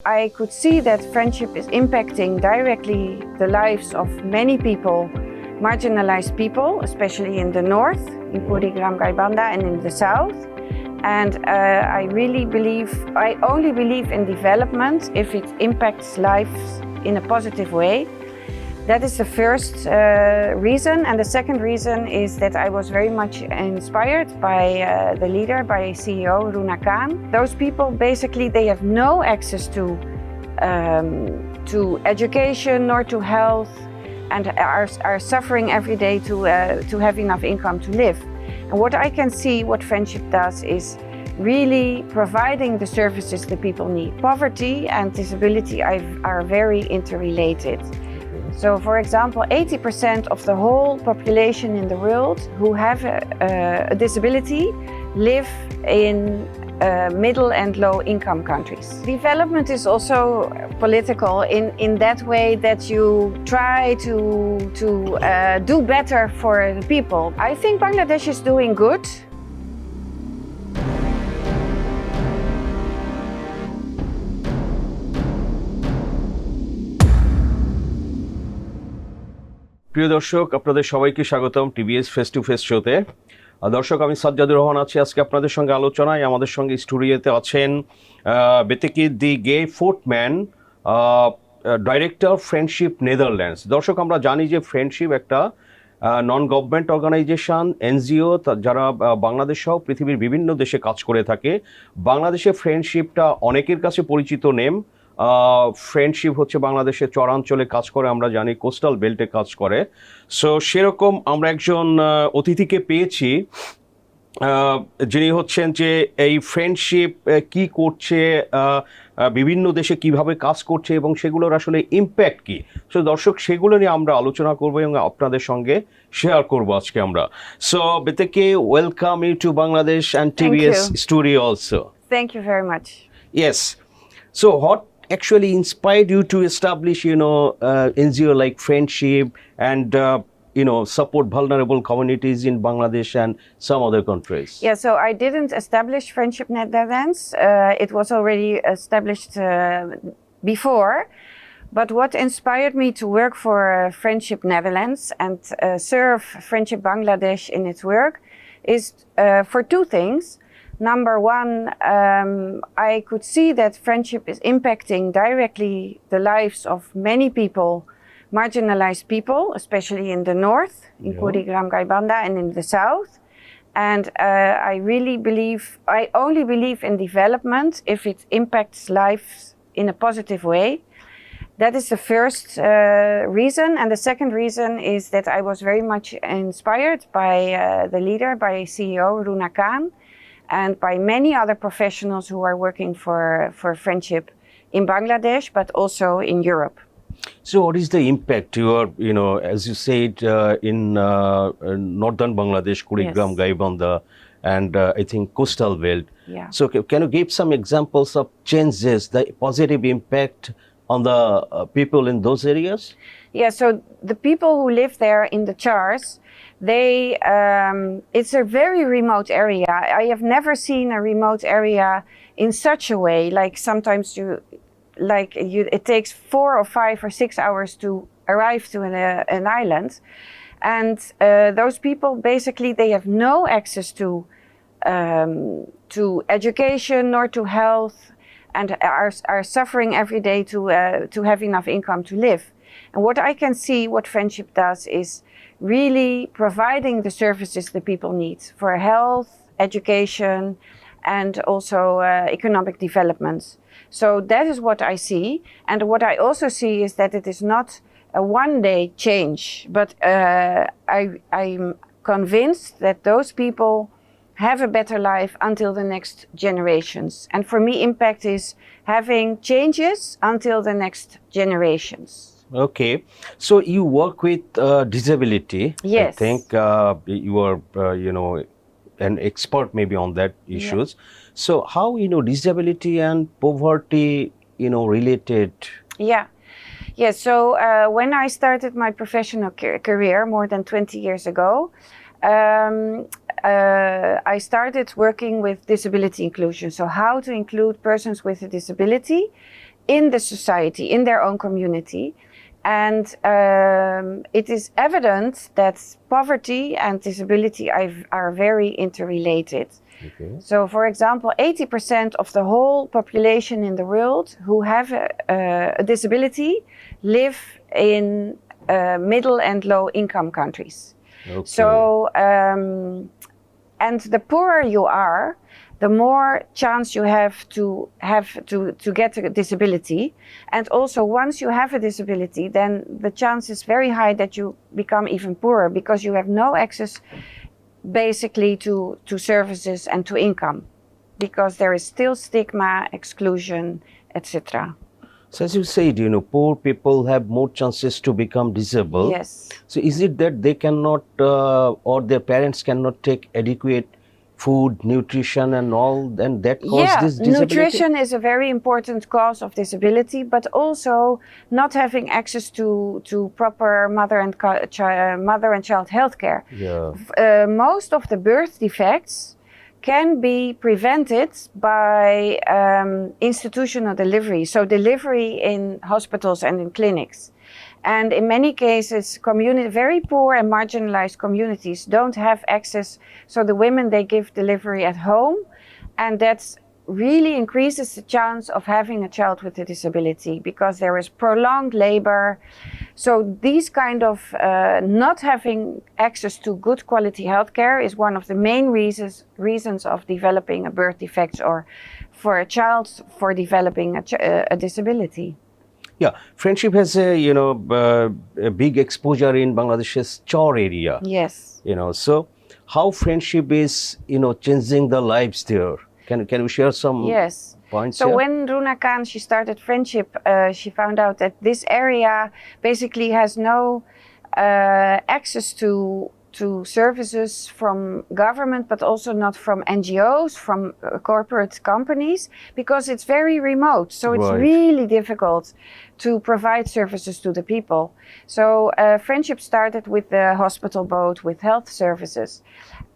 I could see that friendship is impacting directly the lives of many people, marginalized people, especially in the north, in Banda, and in the south. And I only believe in development if it impacts lives in a positive way. That is the first reason. And the second reason is that I was very much inspired by the leader, by CEO Runa Khan. Those people, basically, they have no access to education nor to health, and are suffering every day to have enough income to live. And what I can see, what friendship does, is really providing the services that people need. Poverty and disability are very interrelated. So, for example, 80% of the whole population in the world who have a disability live in middle and low income countries. Development is also political in that way that you try to do better for the people. I think Bangladesh is doing good. প্রিয় দর্শক, আপনাদের সবাইকে স্বাগতম TVS face to face শোতে। দর্শক, আমি সাজ্জাদুর রহমান আছি আজকে আপনাদের সঙ্গে আলোচনায়। আমাদের সঙ্গে স্টুডিওতে আছেন বেতেকে দি গে ফোর্টম্যান, ডাইরেক্টর ফ্রেন্ডশিপ নেদারল্যান্ডস। দর্শক, আমরা জানি যে ফ্রেন্ডশিপ একটা নন গভর্নমেন্ট অর্গানাইজেশন, এনজিও, যারা বাংলাদেশ সহ পৃথিবীর বিভিন্ন দেশে কাজ করে থাকে। বাংলাদেশে ফ্রেন্ডশিপটা অনেকের কাছে পরিচিত নেম। ফ্রেন্ডশিপ হচ্ছে বাংলাদেশের চরাঞ্চলে কাজ করে, আমরা জানি কোস্টাল বেল্টে কাজ করে। সো সেরকম আমরা একজন অতিথিকে পেয়েছি যিনি হচ্ছেন যে এই ফ্রেন্ডশিপ কি করছে, বিভিন্ন দেশে কিভাবে কাজ করছে এবং সেগুলোর আসলে ইম্প্যাক্ট কি। সো দর্শক, সেগুলো নিয়ে আমরা আলোচনা করবো এবং আপনাদের সঙ্গে শেয়ার করবো আজকে আমরা। So Betteke, welcome you to Bangladesh and TVS studio also. Thank you very much. Yes. So what actually inspired you to establish, NGO like Friendship and, support vulnerable communities in Bangladesh and some other countries? Yeah, so I didn't establish Friendship Netherlands. It was already established before. But what inspired me to work for Friendship Netherlands and serve Friendship Bangladesh in its work is for two things. Number one, I could see that friendship is impacting directly the lives of many people, marginalized people, especially in the north, in Banda, and in the south. And I only believe in development if it impacts lives in a positive way. That is the first reason. And the second reason is that I was very much inspired by the leader, by CEO Runa Khan, and by many other professionals who are working for friendship in Bangladesh, but also in Europe. So what is the impact? You are, as you said, in northern Bangladesh, Kurigram, Yes. Gaibanda, and I think coastal belt. Yeah. So can you give some examples of changes, the positive impact on the people in those areas? Yeah, so the people who live there in the Chars, it's a very remote area. I have never seen a remote area in such a way. Like sometimes it takes 4 or 5 or 6 hours to arrive to an island. And those people, basically, they have no access to education nor to health, and are suffering every day to have enough income to live. And what I can see, what friendship does, is really providing the services that people need for health, education, and also economic development. So that is what I see. And what I also see is that it is not a one-day change, but I'm convinced that those people have a better life until the next generations. And for me, impact is having changes until the next generations. Okay, so you work with disability. Yes. I think you are, an expert maybe on that issues. Yeah. So how, disability and poverty, related? Yeah. Yeah, so when I started my professional career more than 20 years ago, I started working with disability inclusion. So how to include persons with a disability in the society, in their own community. And it is evident that poverty and disability are very interrelated. Okay. So, for example, 80% of the whole population in the world who have a disability live in middle and low income countries. Okay. So, and the poorer you are, the more chance you have to get a disability. And also, once you have a disability, then the chance is very high that you become even poorer because you have no access basically to services and to income, because there is still stigma, exclusion, etc. So as you said, poor people have more chances to become disabled. Yes. So is it that they cannot or their parents cannot take adequate food, nutrition and all, and that cause this disability? Nutrition is a very important cause of disability, but also not having access to proper mother and child health care. Yeah. Most of the birth defects can be prevented by institutional delivery, so delivery in hospitals and in clinics. And in many cases, very poor and marginalized communities don't have access. So the women, they give delivery at home, and that really increases the chance of having a child with a disability because there is prolonged labor. So these kind of not having access to good quality healthcare is one of the main reasons of developing a birth defect or for a child for developing a disability. Yeah, friendship has a big exposure in Bangladesh's Chor area. Yes. So how friendship is changing the lives there? Can you share some points? So here? when Runa Khan, she started friendship, she found out that this area basically has no access to services from government, but also not from NGOs, from corporate companies, because it's very remote. So it's really difficult to provide services to the people. So friendship started with the hospital boat, with health services.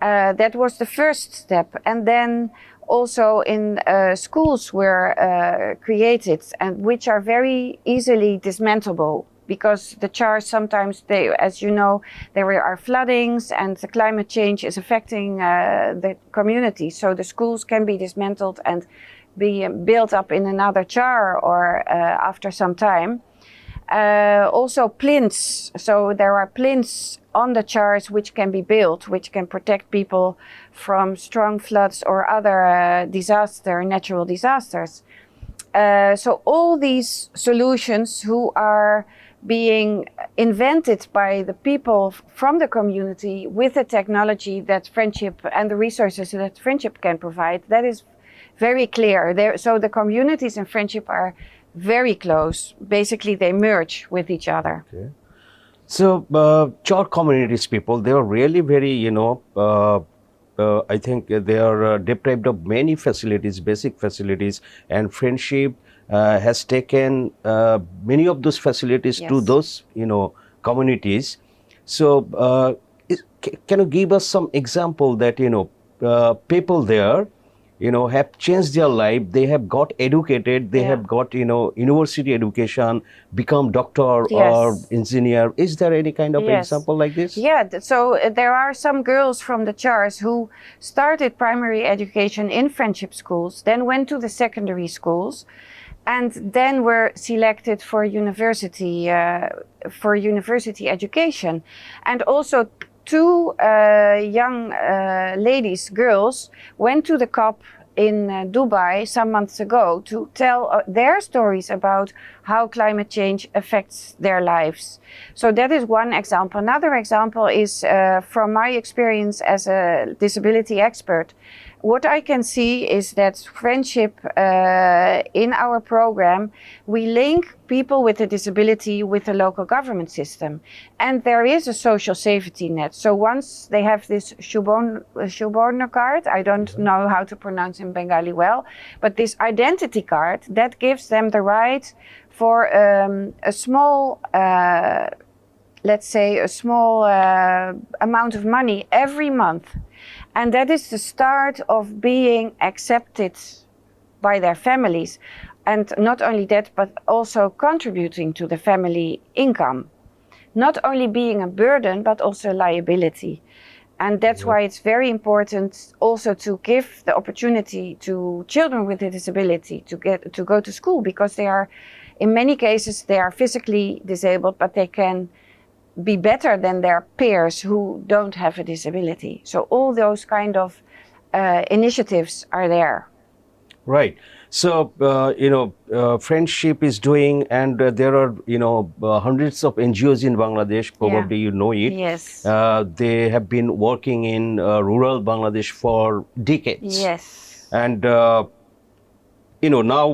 That was the first step. And then also in schools were created, and which are very easily dismantleable. Because the chars sometimes, as you know, there are floodings and the climate change is affecting the community. So the schools can be dismantled and be built up in another char or after some time. Also plinths. So there are plinths on the chars which can be built, which can protect people from strong floods or other natural disasters. So all these solutions who are being invented by the people from the community with the technology that friendship and the resources that friendship can provide, that is very clear. So the communities in friendship are very close. Basically, they merge with each other. Okay. So Chor communities people, they are really very, I think they are deprived of many facilities, basic facilities, and friendship has taken many of those facilities to those, communities. So can you give us some example that, people there, have changed their life, they have got educated, they have got, university education, become doctor or engineer. Is there any kind of example like this? Yeah, so there are some girls from the chars who started primary education in friendship schools, then went to the secondary schools, and then were selected for university education. And also two young girls went to the COP in Dubai some months ago to tell their stories about how climate change affects their lives. So that is one example. Another example is from my experience as a disability expert. What I can see is that friendship in our program, we link people with a disability with the local government system. And there is a social safety net. So once they have this Shuborna card, I don't know how to pronounce in Bengali well, but this identity card, that gives them the right for a small, let's say a small amount of money every month. And that is the start of being accepted by their families. And not only that, but also contributing to the family income. Not only being a burden, but also a liability. And that's why it's very important also to give the opportunity to children with a disability to go to school, because they are, in many cases, they are physically disabled, but they can be better than their peers who don't have a disability. So all those kind of initiatives are there. Right. So, Friendship is doing, and there are, hundreds of NGOs in Bangladesh, probably you know it. Yes. They have been working in rural Bangladesh for decades. Yes. And, now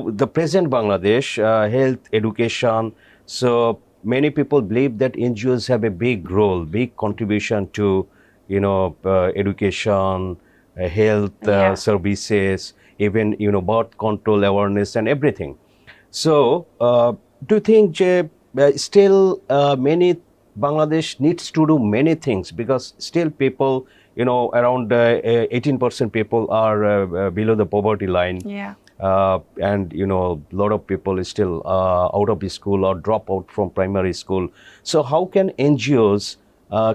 the present Bangladesh, health, education, so many people believe that NGOs have a big role, big contribution to, education, health services, even birth control awareness and everything. So do you think still many Bangladesh needs to do many things, because still people, around 18% people are below the poverty line. Yeah. And a lot of people is still out of the school or drop out from primary school. So how can NGOs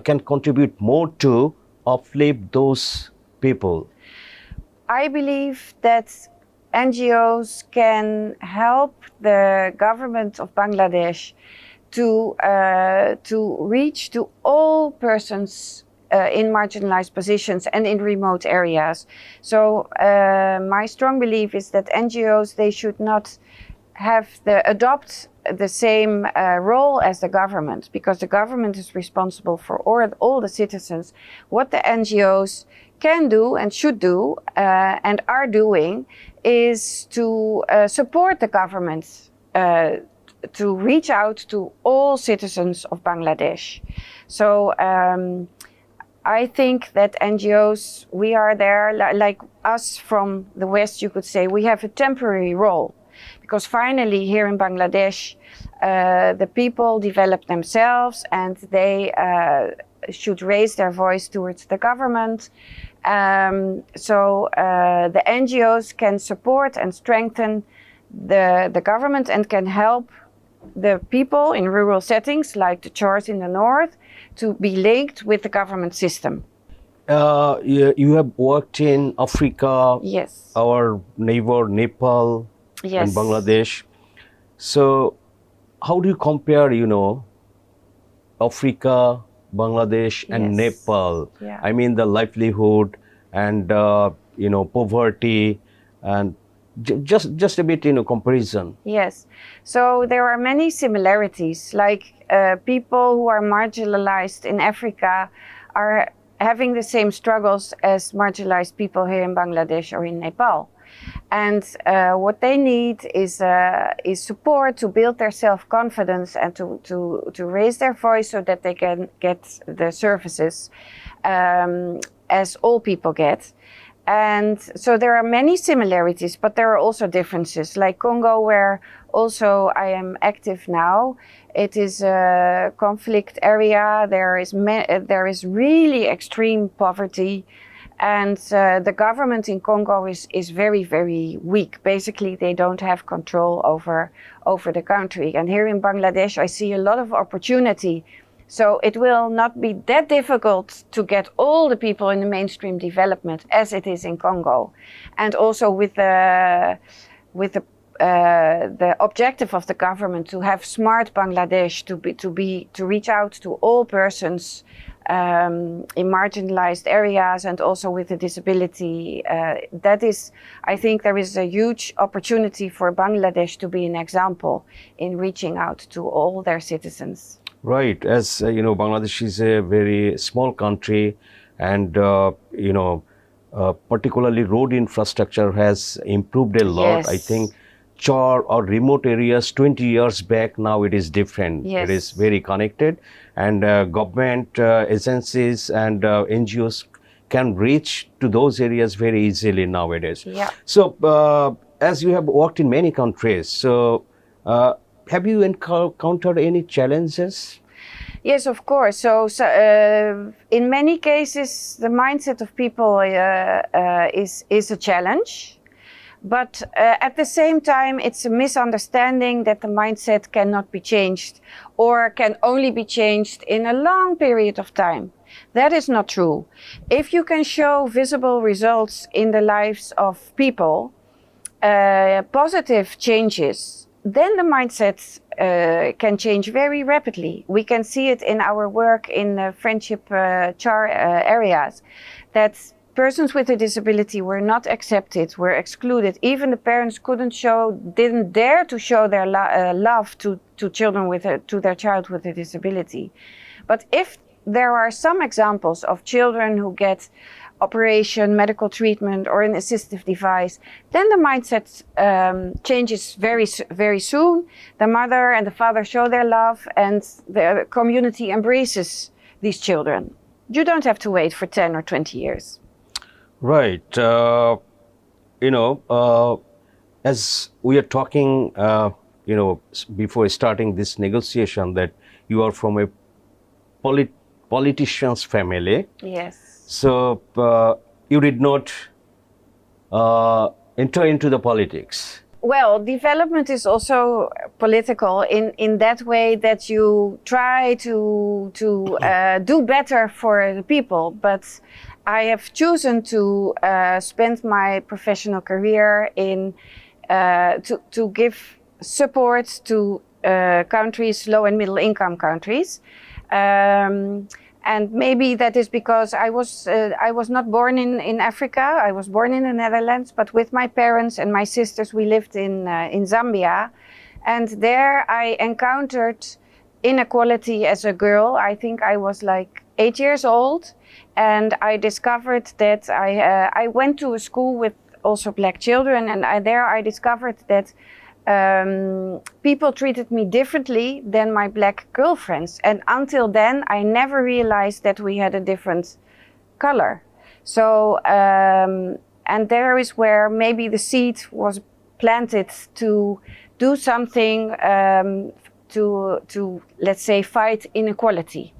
can contribute more to uplift those people? I believe that NGOs can help the government of Bangladesh to reach to all persons in marginalized positions and in remote areas. So my strong belief is that NGOs, they should not adopt the same role as the government, because the government is responsible for all the citizens. What the NGOs can do and should do and are doing is to support the government to reach out to all citizens of Bangladesh. So I think that NGOs, we are there, like us from the West, you could say, we have a temporary role. Because finally here in Bangladesh, the people develop themselves, and they should raise their voice towards the government. So the NGOs can support and strengthen the government and can help the people in rural settings, like the church in the north, to be linked with the government system. You have worked in Africa, yes, our neighbor Nepal, yes, and Bangladesh. So how do you compare, Africa, Bangladesh, and yes, Nepal? yeah. I mean, the livelihood and, poverty, and just a bit, comparison. Yes, so there are many similarities, like people who are marginalized in Africa are having the same struggles as marginalized people here in Bangladesh or in Nepal. And what they need is support to build their self-confidence and to raise their voice so that they can get the services as all people get. And so there are many similarities, but there are also differences. Like Congo, where also I am active now, it is a conflict area. There is really extreme poverty. And the government in Congo is very, very weak. Basically, they don't have control over the country. And here in Bangladesh, I see a lot of opportunity. So it will not be that difficult to get all the people in the mainstream development as it is in Congo. And also with the objective of the government to have smart Bangladesh, to reach out to all persons in marginalized areas and also with a disability. I think there is a huge opportunity for Bangladesh to be an example in reaching out to all their citizens. Right. As Bangladesh is a very small country, and particularly road infrastructure has improved a lot. Yes. I think Char or remote areas 20 years back, now it is different. Yes. It is very connected, and government agencies and NGOs can reach to those areas very easily nowadays. Yeah. So as you have worked in many countries, so have you encountered any challenges? Yes, of course. So in many cases, the mindset of people is a challenge. But at the same time, it's a misunderstanding that the mindset cannot be changed or can only be changed in a long period of time. That is not true. If you can show visible results in the lives of people, positive changes, then the mindset can change very rapidly. We can see it in our work in friendship areas, that persons with a disability were not accepted, were excluded. Even the parents didn't dare to show their love to children to their child with a disability. But if there are some examples of children who get operation, medical treatment, or an assistive device, then the mindset changes very, very soon. The mother and the father show their love, and the community embraces these children. You don't have to wait for 10 or 20 years. Right. As we are talking, before starting this negotiation, that you are from a politician's family. Yes. So you did not enter into the politics. Well, development is also political in that way that you try to do better for the people. But I have chosen to spend my professional career in to give support to countries, low and middle income countries. And maybe that is because I was not born in Africa. I was born in the Netherlands, but with my parents and my sisters, we lived in Zambia. And there I encountered inequality as a girl. I think I was like 8 years old. And I discovered that I went to a school with also black children. And there I discovered that people treated me differently than my black girlfriends. And until then, I never realized that we had a different color. So, and there is where maybe the seed was planted to do something to, let's say, fight inequality.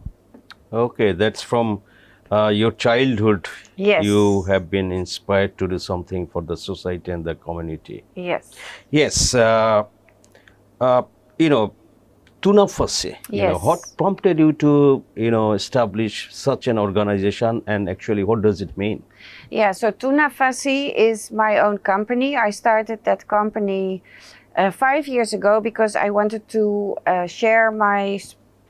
Okay, that's from your childhood. Yes. You have been inspired to do something for the society and the community. Yes. Yes. Tuna Fasi. Yes. What prompted you to, establish such an organization, and actually what does it mean? Yeah, so Tuna Fasi is my own company. I started that company 5 years ago because I wanted to share my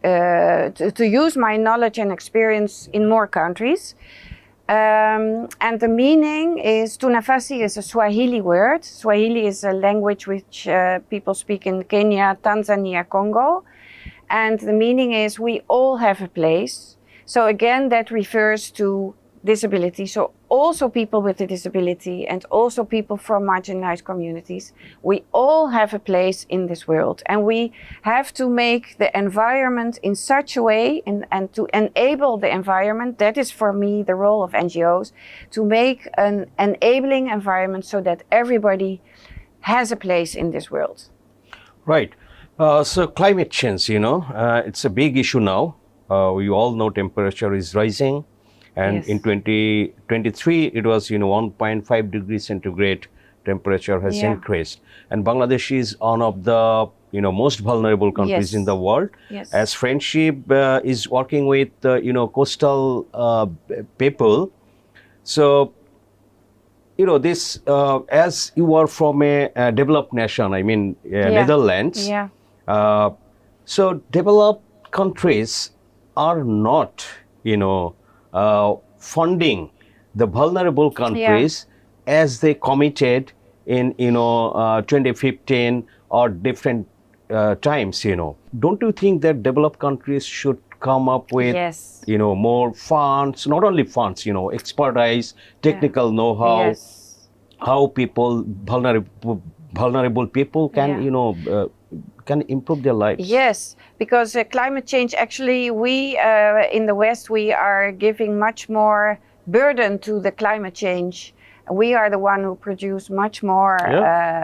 to use my knowledge and experience in more countries. And the meaning is, Tuna Fasi is a Swahili word. Swahili is a language which people speak in Kenya, Tanzania, Congo. And the meaning is, we all have a place. So again, that refers to disability. So also people with a disability and also people from marginalized communities, we all have a place in this world. And we have to make the environment in such a way and to enable the environment. That is for me the role of NGOs, to make an enabling environment so that everybody has a place in this world. Right. So climate change, it's a big issue now. We all know temperature is rising. And Yes. in 2023, it was, 1.5 degrees centigrade temperature has increased. And Bangladesh is one of the, most vulnerable countries Yes. in the world. Yes. As Friendship is working with, coastal people. So, this, as you are from a developed nation, Netherlands. Yeah. So developed countries are not, funding the vulnerable countries as they committed in 2015 or different times. Don't you think that developed countries should come up with Yes. more funds, not only funds, expertise, technical know-how, Yes. how people, vulnerable people can can improve their lives? Yes, because climate change, actually, we in the West, we are giving much more burden to the climate change. We are the one who produce much more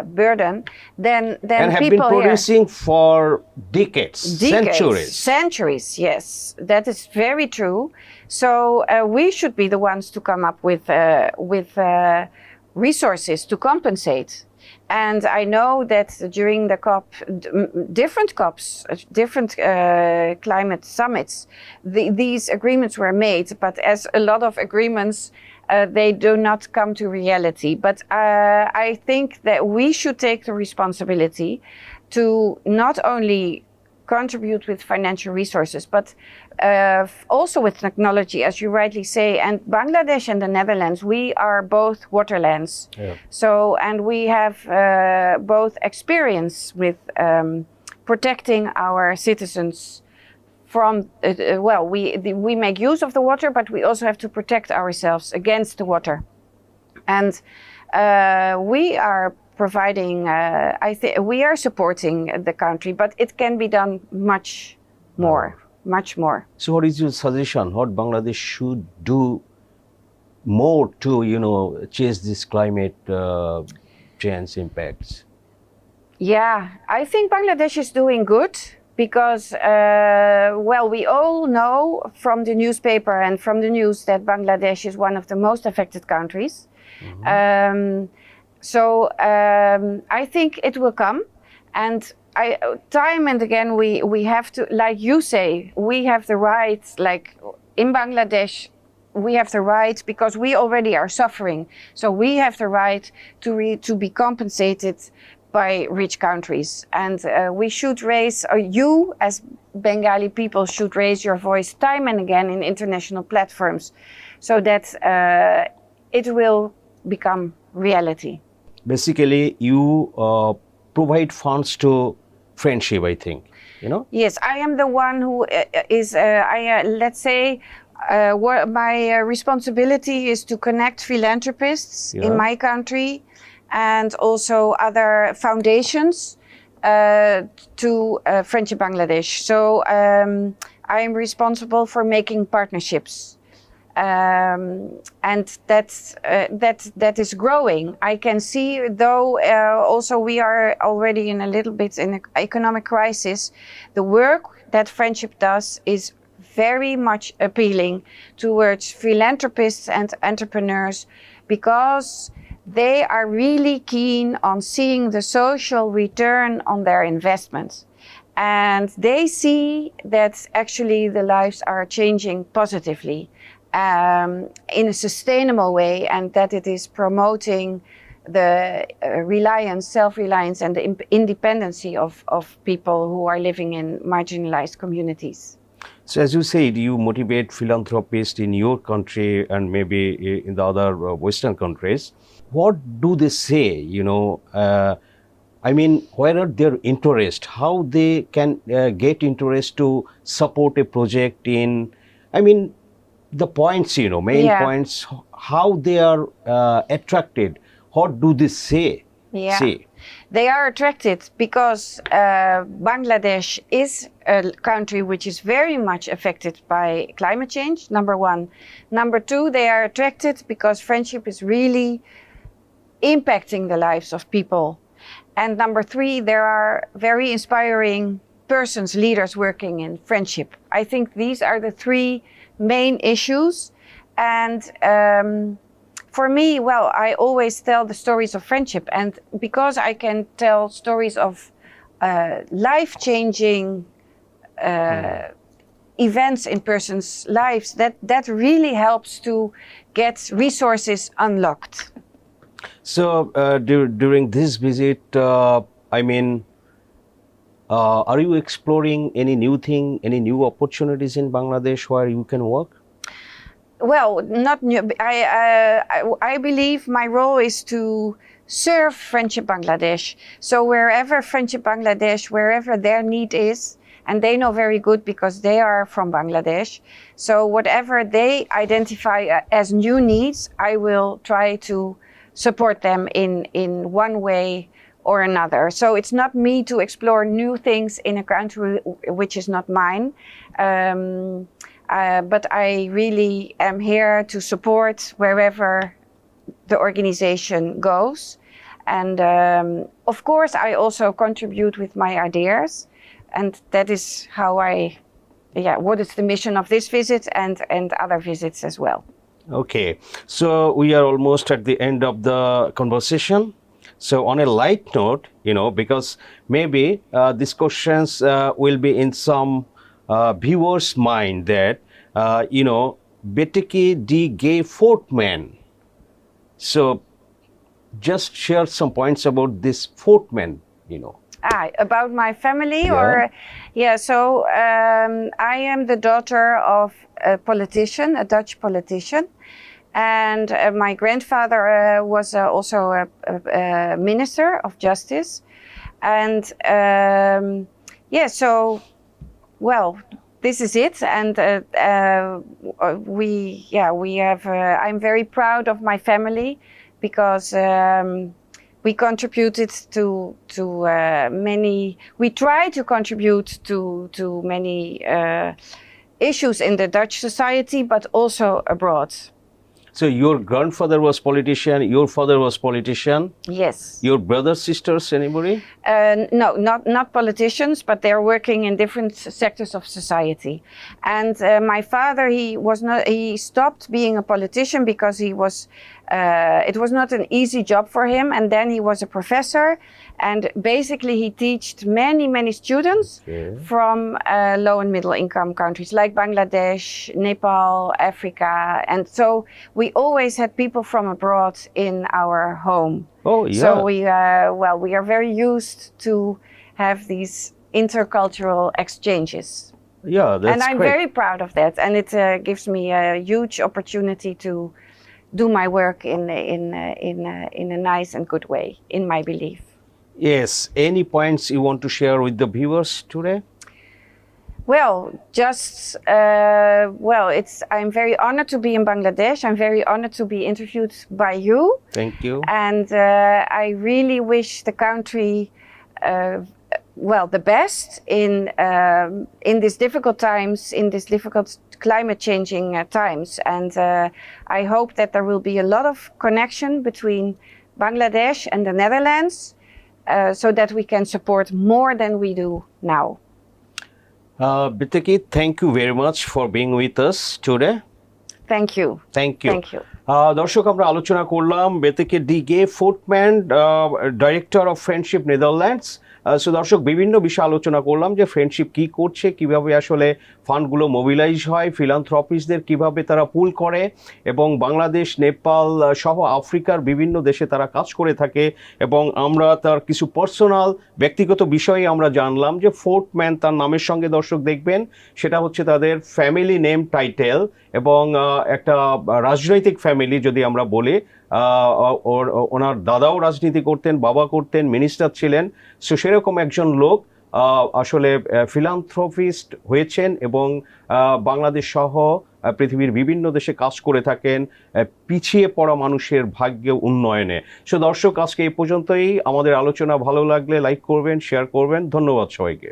burden than and have people been producing for decades, centuries. Centuries, yes, that is very true. So we should be the ones to come up with resources to compensate. And I know that during the different COPs, different climate summits, these agreements were made, but as a lot of agreements, they do not come to reality. But I think that we should take the responsibility to not only contribute with financial resources, but also with technology, as you rightly say. And Bangladesh and the Netherlands, we are both waterlands. Yeah. So, and we have both experience with protecting our citizens from, we make use of the water, but we also have to protect ourselves against the water. And we are providing, we are supporting the country, but it can be done much more. So what is your suggestion? What Bangladesh should do more to, chase this climate change impacts? Yeah, I think Bangladesh is doing good because, we all know from the newspaper and from the news that Bangladesh is one of the most affected countries. Mm-hmm. I think it will come, and time and again we have to, like you say, we have the right, like in Bangladesh, we have the right because we already are suffering. So we have the right to be compensated by rich countries, and we should raise, you as Bengali people should raise your voice time and again in international platforms, so that it will become reality. Basically, you provide funds to friendship, I think, Yes, I am the one who is, let's say, my responsibility is to connect philanthropists in my country and also other foundations to Friendship Bangladesh. So I am responsible for making partnerships. And that is growing. I can see, though, also we are already in a little bit in an economic crisis. The work that Friendship does is very much appealing towards philanthropists and entrepreneurs, because they are really keen on seeing the social return on their investments. And they see that actually the lives are changing positively. In a sustainable way, and that it is promoting the self-reliance and the independency of people who are living in marginalized communities. So as you said, you motivate philanthropists in your country and maybe in the other Western countries. What do they say, where are their interest? How they can get interest to support a project in, the points, main points, how they are attracted. What do they say? Say? They are attracted because Bangladesh is a country which is very much affected by climate change, number one. Number two, they are attracted because Friendship is really impacting the lives of people. And number three, there are very inspiring persons, leaders working in Friendship. I think these are the three main issues. And for me, I always tell the stories of Friendship, and because I can tell stories of life-changing events in persons' lives, that really helps to get resources unlocked. So during this visit, are you exploring any new thing, any new opportunities in Bangladesh where you can work? Well, not new. I believe my role is to serve Friendship Bangladesh. So wherever Friendship Bangladesh, wherever their need is, and they know very good because they are from Bangladesh. So whatever they identify as new needs, I will try to support them in one way or another. So it's not me to explore new things in a country which is not mine. But I really am here to support wherever the organization goes. And of course, I also contribute with my ideas. And that is how what is the mission of this visit and other visits as well. Okay, so we are almost at the end of the conversation. So on a light note, because maybe these questions will be in some viewers' mind that, Betteke de Gaay Fortman. So just share some points about this Fortman. About my family, Yeah. so I am the daughter of a politician, a Dutch politician, and my grandfather was also a minister of justice, and this is it, and we have. I'm very proud of my family because. We contributed to many. We try to contribute to many issues in the Dutch society, but also abroad. So your grandfather was politician, your father was politician. Yes. Your brothers, sisters, anybody? No, not politicians, but they're working in different sectors of society. And my father, he stopped being a politician because it was not an easy job for him. And then he was a professor, and basically he taught many students from low and middle income countries like Bangladesh, Nepal, Africa. And so we always had people from abroad in our home. Oh, yeah. So we are very used to have these intercultural exchanges. Yeah, that's and I'm great. very proud of that. And it gives me a huge opportunity to do my work in a nice and good way, in my belief. Yes. Any points you want to share with the viewers today? Well, I'm very honored to be in Bangladesh. I'm very honored to be interviewed by you. Thank you. And I really wish the country, the best in these difficult times, in these difficult climate changing times. And I hope that there will be a lot of connection between Bangladesh and the Netherlands, so that we can support more than we do now. Betteke, thank you very much for being with us today. Thank you. Thank you. Thank you. দর্শক, আমরা আলোচনা করলাম Betteke de Gaay Fortman, director of Friendship Netherlands. So দর্শক, বিভিন্ন বিষয়ে আলোচনা করলাম যে ফ্রেন্ডশিপ কি করছে, কিভাবে আসলে ফান্ডগুলো মোবিলাইজ হয়, ফিলান্থ্রপিস্টদের কিভাবে তারা পুল করে, এবং বাংলাদেশ, নেপাল সহ আফ্রিকার বিভিন্ন দেশে তারা কাজ করে থাকে। এবং আমরা তার কিছু পার্সোনাল ব্যক্তিগত বিষয়ে আমরা জানলাম যে ফোর্টম্যান তার নামের সঙ্গে দর্শক দেখবেন সেটা হচ্ছে তাদের ফ্যামিলি নেম টাইটেল, এবং একটা রাজনৈতিক ফ্যামিলি যদি আমরা বলি, ওনার দাদাও রাজনীতি করতেন, বাবা করতেন, মিনিস্টার ছিলেন। সো সেরকম একজন লোক আসলে ফিলান্থ্রপিস্ট হয়েছেন এবং বাংলাদেশ সহ পৃথিবীর বিভিন্ন দেশে কাজ করে থাকেন পিছিয়ে পড়া মানুষের ভাগ্য উন্নয়নে। সো দর্শক, আজকে এই পর্যন্তই। আমাদের আলোচনা ভালো লাগলে লাইক করবেন, শেয়ার করবেন। ধন্যবাদ সবাইকে।